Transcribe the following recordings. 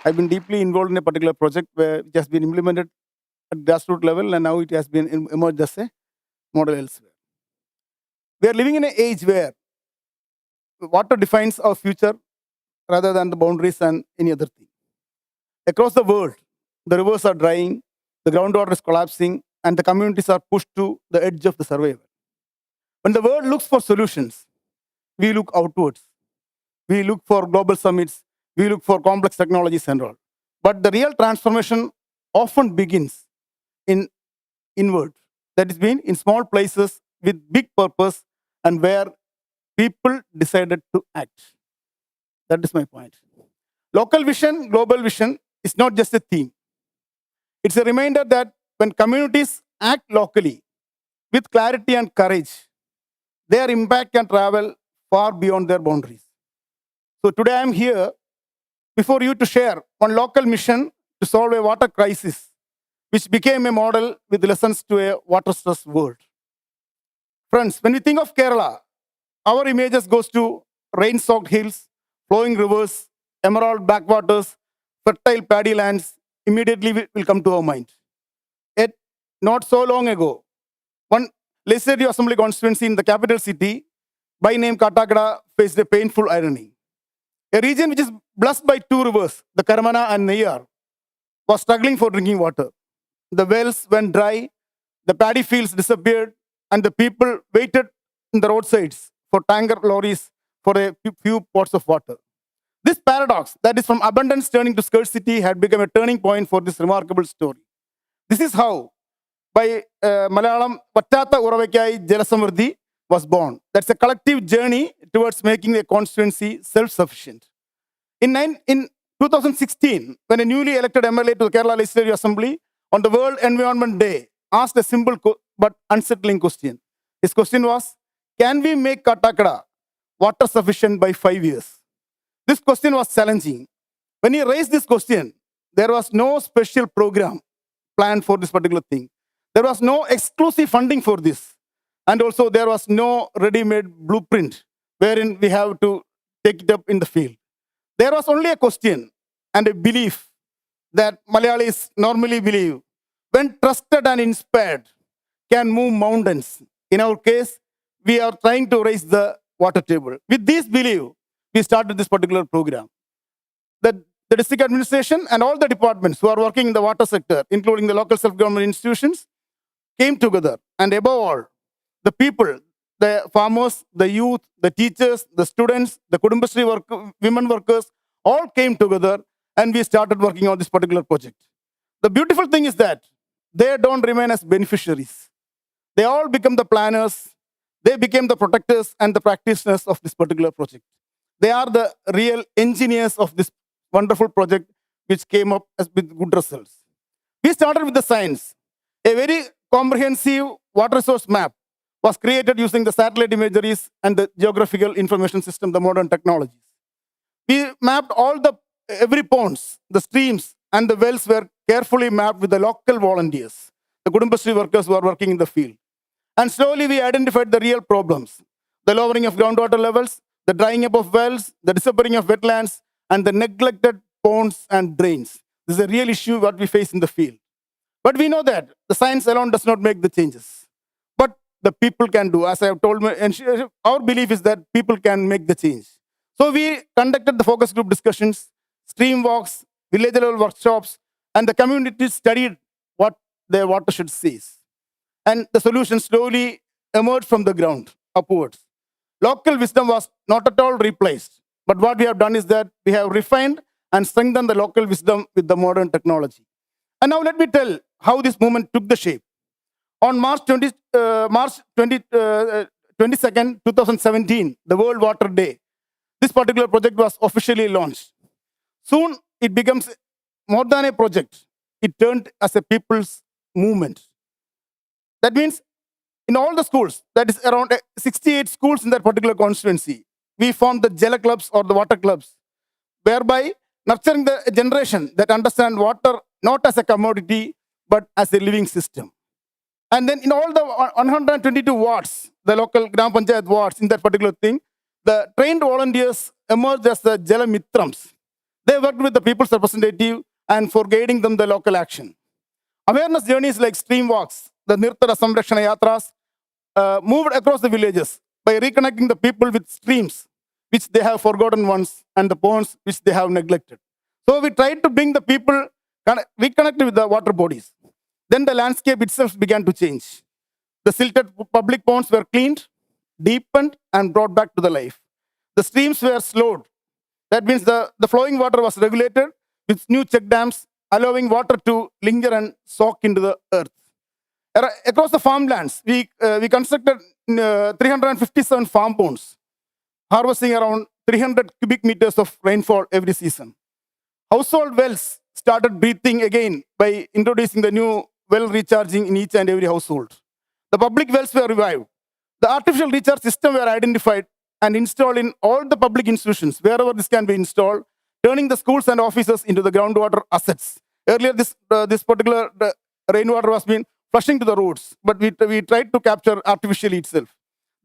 I've been deeply involved in a particular project where it has been implemented at grassroots level, and now it has been emerged as a model elsewhere. We are living in an age where water defines our future rather than the boundaries and any other thing. Across the world, the rivers are drying, the groundwater is collapsing, and the communities are pushed to the edge of the survival. When the world looks for solutions, we look outwards. We look for global summits, we look for complex technologies and all. But the real transformation often begins in inward. That is mean in small places with big purpose and where people decided to act. That is my point. Local vision, global vision is not just a theme. It's a reminder that when communities act locally with clarity and courage, their impact can travel far beyond their boundaries. So today I'm here before you to share one local mission to solve a water crisis, which became a model with lessons to a water-stressed world. Friends, when we think of Kerala, our images goes to rain-soaked hills, flowing rivers, emerald backwaters, fertile paddy lands, immediately will come to our mind. Yet, not so long ago, one legislative assembly constituency in the capital city, by name Kattakada, faced a painful irony. A region which is blessed by two rivers, the Karamana and Neyar, was struggling for drinking water. The wells went dry, the paddy fields disappeared, and the people waited in the roadsides for tanker lorries for a few pots of water. This paradox, that is from abundance turning to scarcity, had become a turning point for this remarkable story. This is how, by Malayalam, Vattata Uravakkai Jala Samridhi was born. That's a collective journey towards making a constituency self-sufficient. In 2016, when a newly elected MLA to the Kerala Legislative Assembly on the World Environment Day asked a simple but unsettling question. His question was, can we make Kattakada water sufficient by 5 years? This question was challenging. When he raised this question, there was no special program planned for this particular thing. There was no exclusive funding for this. And also there was no ready-made blueprint wherein we have to take it up in the field. There was only a question and a belief that Malayalis normally believe, when trusted and inspired, can move mountains. In our case, we are trying to raise the water table. With this belief, we started this particular program. The district administration and all the departments who are working in the water sector, including the local self-government institutions, came together. And above all, the people, the farmers, the youth, the teachers, the students, the Kudumbashree women workers, all came together and we started working on this particular project. The beautiful thing is that they don't remain as beneficiaries. They all become the planners, they became the protectors and the practitioners of this particular project. They are the real engineers of this wonderful project which came up with good results. We started with the science. A very comprehensive water resource map was created using the satellite imageries and the geographical information system, the modern technologies. We mapped every ponds, the streams, and the wells were carefully mapped with the local volunteers, the Kudumbashree workers who are working in the field. And slowly we identified the real problems, the lowering of groundwater levels, the drying up of wells, the disappearing of wetlands, and the neglected ponds and drains. This is a real issue what we face in the field. But we know that the science alone does not make the changes. But the people can do. As I have told, our belief is that people can make the change. So we conducted the focus group discussions, stream walks, village level workshops, and the community studied what their watershed says. And the solution slowly emerged from the ground upwards. Local wisdom was not at all replaced. But what we have done is that we have refined and strengthened the local wisdom with the modern technology. And now let me tell how this movement took the shape. On March 22nd, 2017, the World Water Day, this particular project was officially launched. Soon, it becomes more than a project. It turned as a people's movement. That means in all the schools, that is around 68 schools in that particular constituency, we formed the Jala clubs or the water clubs, whereby nurturing the generation that understand water not as a commodity, but as a living system. And then in all the 122 wards, the local Gram Panchayat wards in that particular thing, the trained volunteers emerged as the Jala Mitrams. They worked with the people's representative and for guiding them the local action. Awareness journeys like stream walks, the Nirtara Samrakshana Yatras, moved across the villages by reconnecting the people with streams which they have forgotten once and the ponds which they have neglected. So we tried to bring the people reconnected with the water bodies. Then the landscape itself began to change. The silted public ponds were cleaned, deepened, and brought back to the life. The streams were slowed. That means the flowing water was regulated with new check dams, allowing water to linger and soak into the earth. Across the farmlands, we constructed 357 farm ponds, harvesting around 300 cubic meters of rainfall every season. Household wells started breathing again by introducing the new well recharging in each and every household. The public wells were revived. The artificial recharge system were identified and installed in all the public institutions, wherever this can be installed, turning the schools and offices into the groundwater assets. Earlier, this particular rainwater was being flushing to the roads, but we tried to capture artificially itself.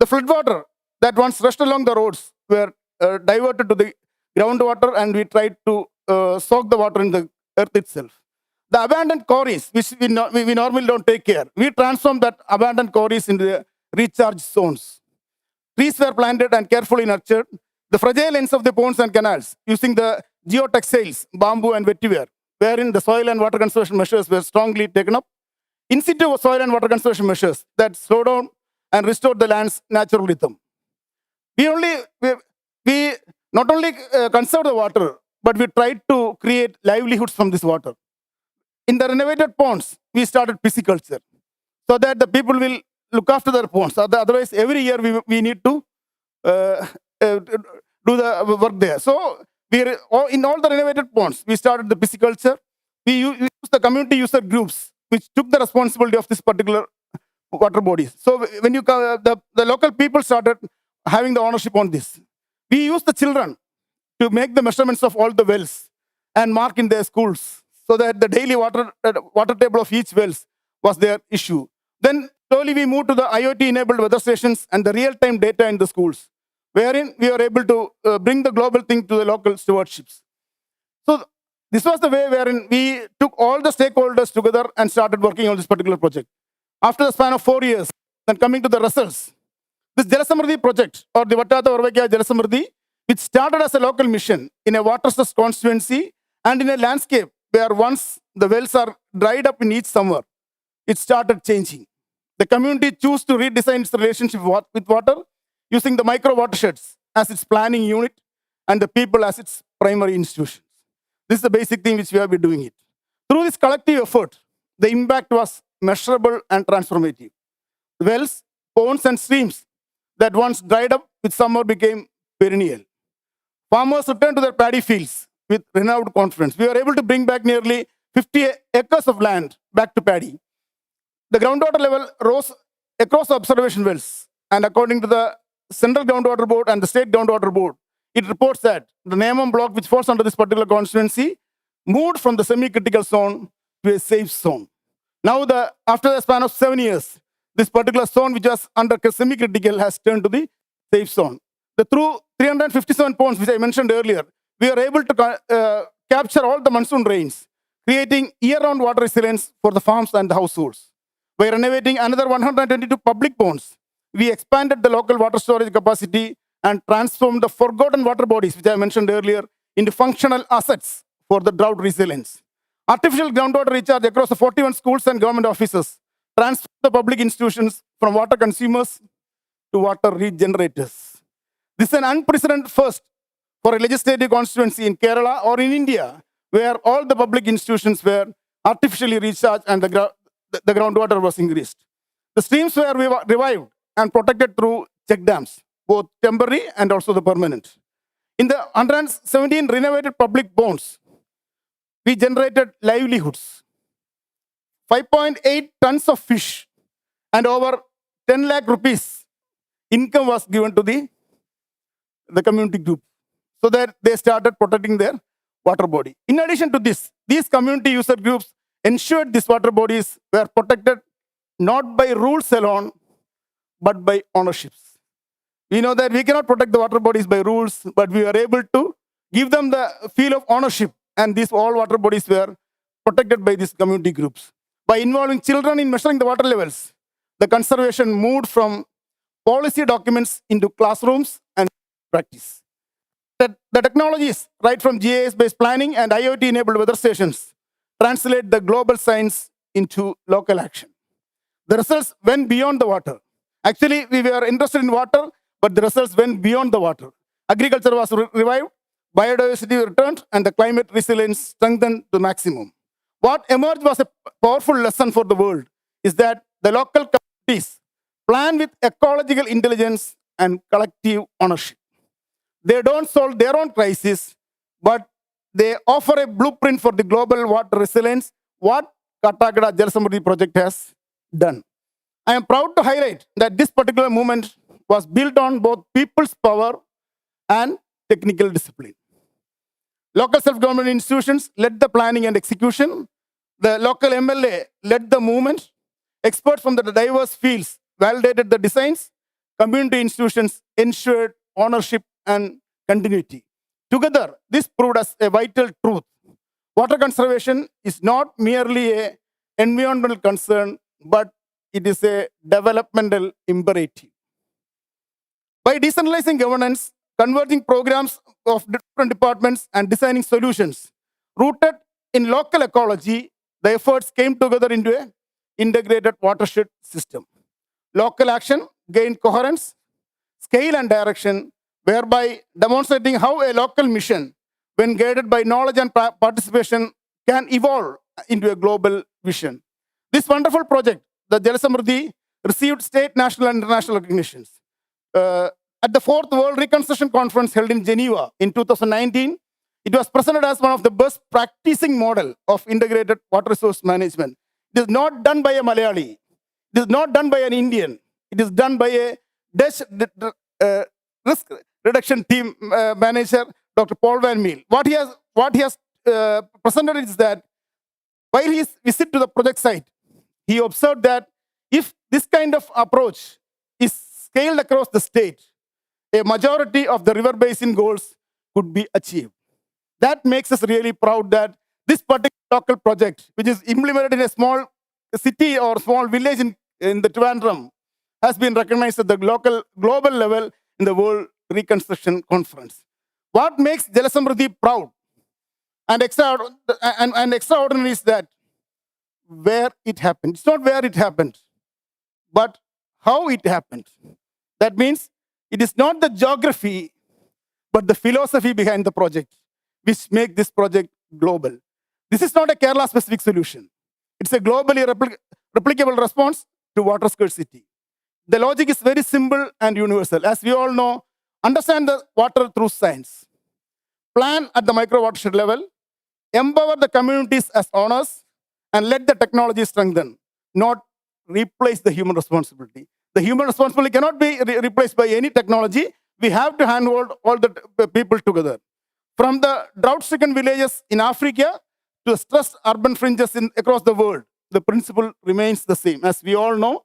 The floodwater that once rushed along the roads were diverted to the groundwater, and we tried to soak the water in the earth itself. The abandoned quarries, which we normally don't take care, we transformed that abandoned quarries into the recharge zones. Trees were planted and carefully nurtured. The fragile ends of the ponds and canals, using the geotextiles, bamboo and vetiver, wherein the soil and water conservation measures were strongly taken up. In situ soil and water conservation measures that slowed down and restored the land's natural rhythm. We not only conserved the water, but we tried to create livelihoods from this water. In the renovated ponds, we started pisciculture so that the people will look after their ponds. Otherwise, every year we need to do the work there. So in all the renovated ponds, we started the pisciculture. We used the community user groups which took the responsibility of this particular water bodies. So when the local people started having the ownership on this. We used the children to make the measurements of all the wells and mark in their schools so that the daily water table of each wells was their issue. Then slowly we moved to the IoT-enabled weather stations and the real-time data in the schools, wherein we were able to bring the global thing to the local stewardships. So this was the way wherein we took all the stakeholders together and started working on this particular project. After the span of 4 years, then coming to the results, this Jala Samridhi project, or the Vattata Varvakya Jala Samridhi, which started as a local mission in a water-stressed constituency and in a landscape where once the wells are dried up in each summer, it started changing. The community chose to redesign its relationship with water using the micro watersheds as its planning unit and the people as its primary institutions. This is the basic thing which we have been doing it. Through this collective effort, the impact was measurable and transformative. Wells, ponds, and streams that once dried up with summer became perennial. Farmers returned to their paddy fields with renewed confidence. We were able to bring back nearly 50 acres of land back to paddy. The groundwater level rose across the observation wells, and according to the Central Groundwater Board and the State Groundwater Board, it reports that the Nayamam block, which falls under this particular constituency, moved from the semi-critical zone to a safe zone. Now, after the span of 7 years, this particular zone, which was under semi-critical, has turned to the safe zone. Through 357 ponds, which I mentioned earlier, we are able to capture all the monsoon rains, creating year-round water resilience for the farms and the households. By renovating another 122 public ponds, we expanded the local water storage capacity and transformed the forgotten water bodies, which I mentioned earlier, into functional assets for the drought resilience. Artificial groundwater recharge across the 41 schools and government offices transformed the public institutions from water consumers to water regenerators. This is an unprecedented first for a legislative constituency in Kerala or in India, where all the public institutions were artificially recharged and the groundwater was increased. The streams were revived and protected through check dams, both temporary and also the permanent. In the 117 renovated public ponds, we generated livelihoods. 5.8 tons of fish and over 10 lakh rupees income was given to the community group so that they started protecting their water body. In addition to this, these community user groups ensured these water bodies were protected not by rules alone, but by ownerships. We know that we cannot protect the water bodies by rules, but we are able to give them the feel of ownership, and these all water bodies were protected by these community groups. By involving children in measuring the water levels, the conservation moved from policy documents into classrooms and practice. The technologies, right from GIS-based planning and IoT-enabled weather stations, translate the global science into local action. The results went beyond the water. Actually, we were interested in water, but the results went beyond the water. Agriculture was revived, biodiversity returned, and the climate resilience strengthened to maximum. What emerged was a powerful lesson for the world is that the local communities plan with ecological intelligence and collective ownership. They don't solve their own crisis, but they offer a blueprint for the global water resilience, what Kattakada Jala Samridhi project has done. I am proud to highlight that this particular movement was built on both people's power and technical discipline. Local self-government institutions led the planning and execution. The local MLA led the movement. Experts from the diverse fields validated the designs. Community institutions ensured ownership and continuity. Together, this proved as a vital truth. Water conservation is not merely an environmental concern, but it is a developmental imperative. By decentralizing governance, converging programs of different departments, and designing solutions rooted in local ecology, the efforts came together into an integrated watershed system. Local action gained coherence, scale, and direction, whereby demonstrating how a local mission, when guided by knowledge and participation, can evolve into a global vision. This wonderful project, the Jala Samridhi, received state, national, and international recognitions. At the 4th World Reconstruction Conference held in Geneva in 2019, it was presented as one of the best practicing model of integrated water resource management. It is not done by a Malayali. It is not done by an Indian. It is done by a Dutch risk reduction team manager, Dr. Paul Van Meel. What he has presented is that while he visit to the project site, he observed that if this kind of approach is scaled across the state, a majority of the river basin goals could be achieved. That makes us really proud that this particular local project, which is implemented in a small city or small village in the Trivandrum, has been recognized at the global level in the World Reconstruction Conference. What makes Jala Samridhi proud and extraordinary is that where it happened. It's not where it happened, but how it happened. That means it is not the geography, but the philosophy behind the project, which make this project global. This is not a Kerala-specific solution. It's a globally replicable response to water scarcity. The logic is very simple and universal. As we all know, understand the water through science. Plan at the micro watershed level, empower the communities as owners, and let the technology strengthen, not replace the human responsibility. The human responsibility cannot be replaced by any technology. We have to handhold all the people together. From the drought-stricken villages in Africa to stressed urban fringes across the world, the principle remains the same. As we all know,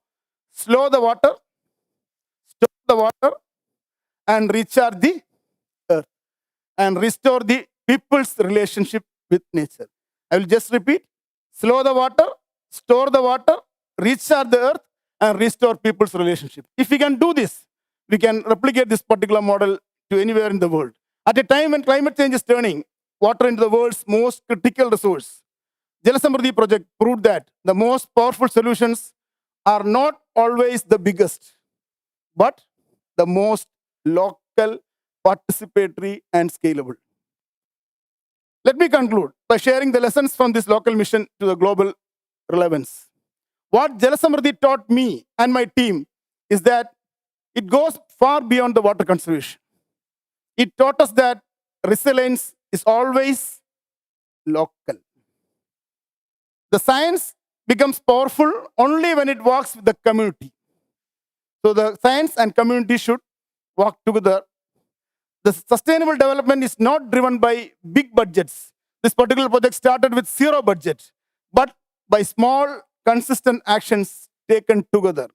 slow the water, store the water, and recharge the earth, and restore the people's relationship with nature. I will just repeat: slow the water, store the water, recharge the earth, and restore people's relationship. If we can do this, we can replicate this particular model to anywhere in the world. At a time when climate change is turning water into the world's most critical resource, Jala Samridhi project proved that the most powerful solutions are not always the biggest, but the most local, participatory, and scalable. Let me conclude by sharing the lessons from this local mission to the global relevance. What Jala Samridhi taught me and my team is that it goes far beyond the water conservation. It taught us that resilience is always local. The science becomes powerful only when it works with the community. So the science and community should work together. The sustainable development is not driven by big budgets. This particular project started with zero budget, but by small, consistent actions taken together.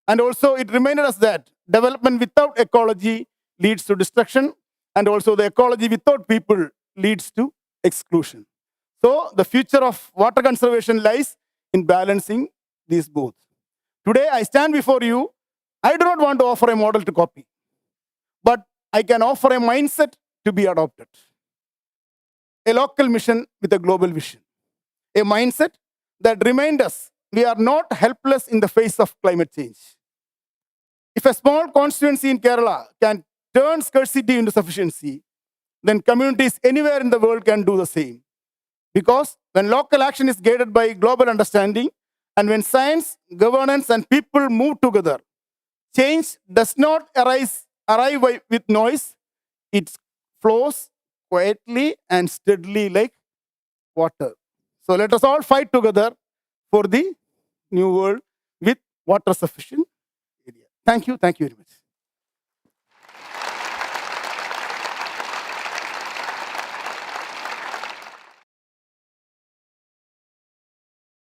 And also it reminded us that development without ecology leads to destruction, and also the ecology without people leads to exclusion. So the future of water conservation lies in balancing these both. Today, I stand before you. I do not want to offer a model to copy, but I can offer a mindset to be adopted. A local mission with a global vision. A mindset that reminds us we are not helpless in the face of climate change. If a small constituency in Kerala can turn scarcity into sufficiency, then communities anywhere in the world can do the same. Because when local action is guided by global understanding, and when science, governance, and people move together, change does not arrive with noise, it flows quietly and steadily like water. So let us all fight together for the new world with water sufficient area. Thank you very much.